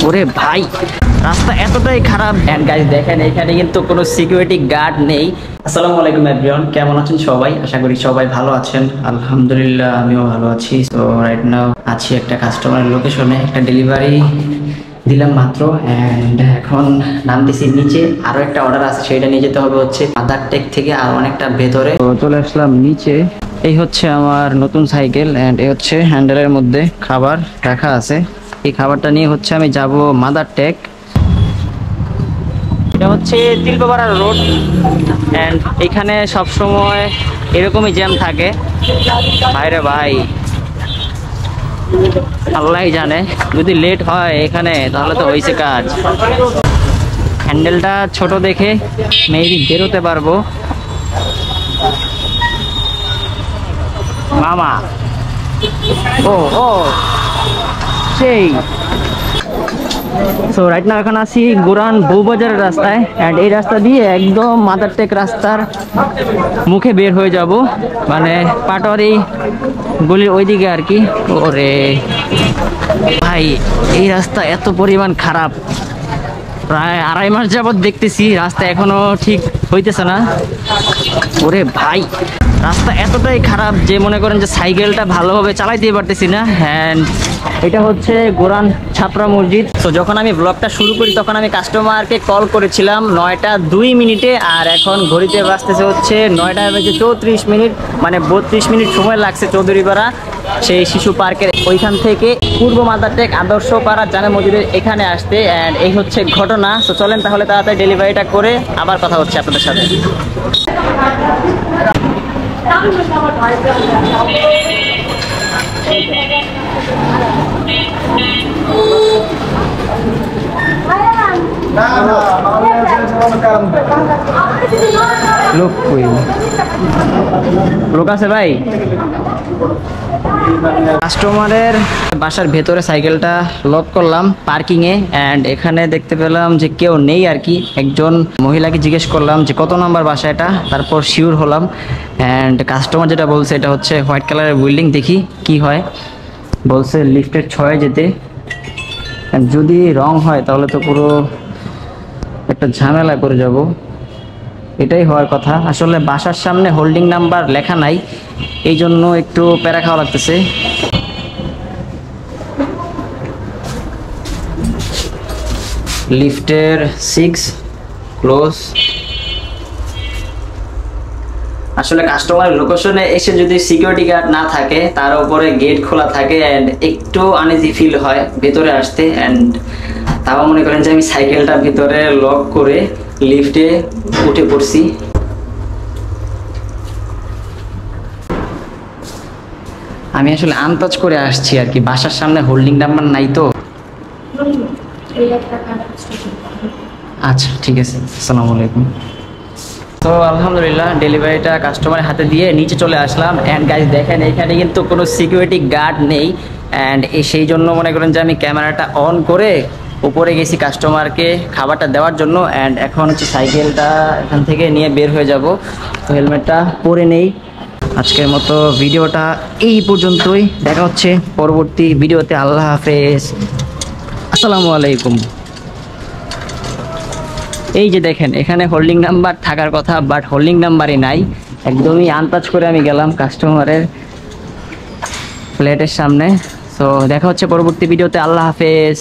ওরে ভাই, রাস্তা এতটাই খারাপ। এন্ড গাইস দেখেন, এখানে কিন্তু কোনো সিকিউরিটি গার্ড নেই। আসসালামু আলাইকুম এভরিওয়ান, কেমন আছেন সবাই? আশা করি সবাই ভালো আছেন। আলহামদুলিল্লাহ আমিও ভালো আছি। তো রাইট নাও আছি একটা কাস্টমারের লোকেশনে, একটা ডেলিভারি দিলাম মাত্র। অ্যান্ড এখন নামতেছি নিচে, আরো একটা অর্ডার আছে, সেটা নিয়ে যেতে হবে হচ্ছে মাদার টেক থেকে আর অনেকটা ভেতরে। তো চলে আসলাম নিচে। এই হচ্ছে আমার নতুন সাইকেল, অ্যান্ড এই হচ্ছে হ্যান্ডেলের মধ্যে খাবার রাখা আছে। এই খাবারটা নিয়ে হচ্ছে আমি যাব মাদার টেক। এটা হচ্ছে তিলপাড়া রোড, অ্যান্ড এখানে সবসময় এরকমই জ্যাম থাকে। ভাইরে ভাই, আল্লাহ জানে, যদি লেট হয় এখানে তাহলে তো হয়েছে কাজ। হ্যান্ডেলটা ছোট দেখে মেবি বেরোতে পারবো। মামা ও ও সেই। সো রাইট নাও এখন আছি গুরান বউবাজারের রাস্তায়, অ্যান্ড এই রাস্তা দিয়ে একদম মাদার টেক রাস্তার মুখে বের হয়ে যাব, মানে পাটোয়ারি গলির ওইদিকে আর কি। ওরে ভাই, এই রাস্তা এত পরিমাণ খারাপ, প্রায় 2.5 মাস যাবত দেখতেছি রাস্তা এখনো ঠিক হইতেছে না। ওরে ভাই, রাস্তা এতটাই খারাপ যে মনে করেন যে সাইকেলটা ভালোভাবে চালাইতে পারতেছি না। অ্যান্ড এটা হচ্ছে গোরান ছাপড়া মসজিদ। তো যখন আমি ব্লগটা শুরু করি তখন আমি কাস্টমারকে কল করেছিলাম 9টা 2 মিনিটে, আর এখন ঘড়িতে বাজতেছে হচ্ছে 9টা বেজে 34 মিনিট, মানে 32 মিনিট সময় লাগছে চৌধুরীপাড়া সেই শিশু পার্কের ওইখান থেকে পূর্ব মাদার টেক আদর্শ পাড়া জামে মসজিদের এখানে আসতে। অ্যান্ড এই হচ্ছে ঘটনা। তো চলেন তাহলে তাড়াতাড়ি ডেলিভারিটা করে আবার কথা হচ্ছে আপনাদের সাথে। লোক আছে ভাই? কাস্টমারের বাসার ভেতরে সাইকেলটা লক করলাম পার্কিংয়ে, অ্যান্ড এখানে দেখতে পেলাম যে কেউ নেই আর কি। একজন মহিলাকে জিজ্ঞেস করলাম যে কত নাম্বার বাসা এটা, তারপর শিওর হলাম। অ্যান্ড কাস্টমার যেটা বলছে এটা হচ্ছে হোয়াইট কালারের বিল্ডিং, দেখি কি হয়। বলছে লিফটের 6-এ যেতে। যদি রং হয় তাহলে তো পুরো একটা ঝামেলা করে যাব। এটাই হওয়ার কথা। আসলে বাসার সামনে হোল্ডিং নাম্বার লেখা নাই, এই জন্য একটু প্যারা খাওয়া লাগতেছে। লিফটের 6 ক্লোজ। আসলে কাস্টমার লোকেশনে এসে যদি সিকিউরিটি গার্ড না থাকে, তার উপরে গেট খোলা থাকে, অ্যান্ড একটু আনইজি ফিল হয় ভেতরে আসতে। অ্যান্ড তাও মনে করেন যে আমি সাইকেলটা ভিতরে লক করে লিফটে উঠে পড়ছি। আমি আসলে আন্দাজ করে আসছি আর কি, বাসার সামনে হোল্ডিং নাম্বার নাই তো। আচ্ছা ঠিক আছে, আসসালামু আলাইকুম। তো আলহামদুলিল্লাহ ডেলিভারিটা কাস্টমারের হাতে দিয়ে নিচে চলে আসলাম। অ্যান্ড গাইস দেখেন, এখানে কিন্তু কোনো সিকিউরিটি গার্ড নেই, অ্যান্ড সেই জন্য মনে করেন যে আমি ক্যামেরাটা অন করে উপরে গেছি কাস্টমারকে খাবারটা দেওয়ার জন্য। অ্যান্ড এখন হচ্ছে সাইকেলটা এখান থেকে নিয়ে বের হয়ে যাব। তো হেলমেটটা পরে নেই। আজকের মতো ভিডিওটা এই পর্যন্তই, দেখা হচ্ছে পরবর্তী ভিডিওতে। আল্লাহ হাফেজ, আসসালামু আলাইকুম। এই যে দেখেন, এখানে হোল্ডিং নাম্বার থাকার কথা, বাট হোল্ডিং নাম্বারই নাই। একদমই আন্দাজ করে আমি গেলাম কাস্টমারের ফ্ল্যাটের সামনে। তো দেখা হচ্ছে পরবর্তী ভিডিওতে। আল্লাহ হাফেজ।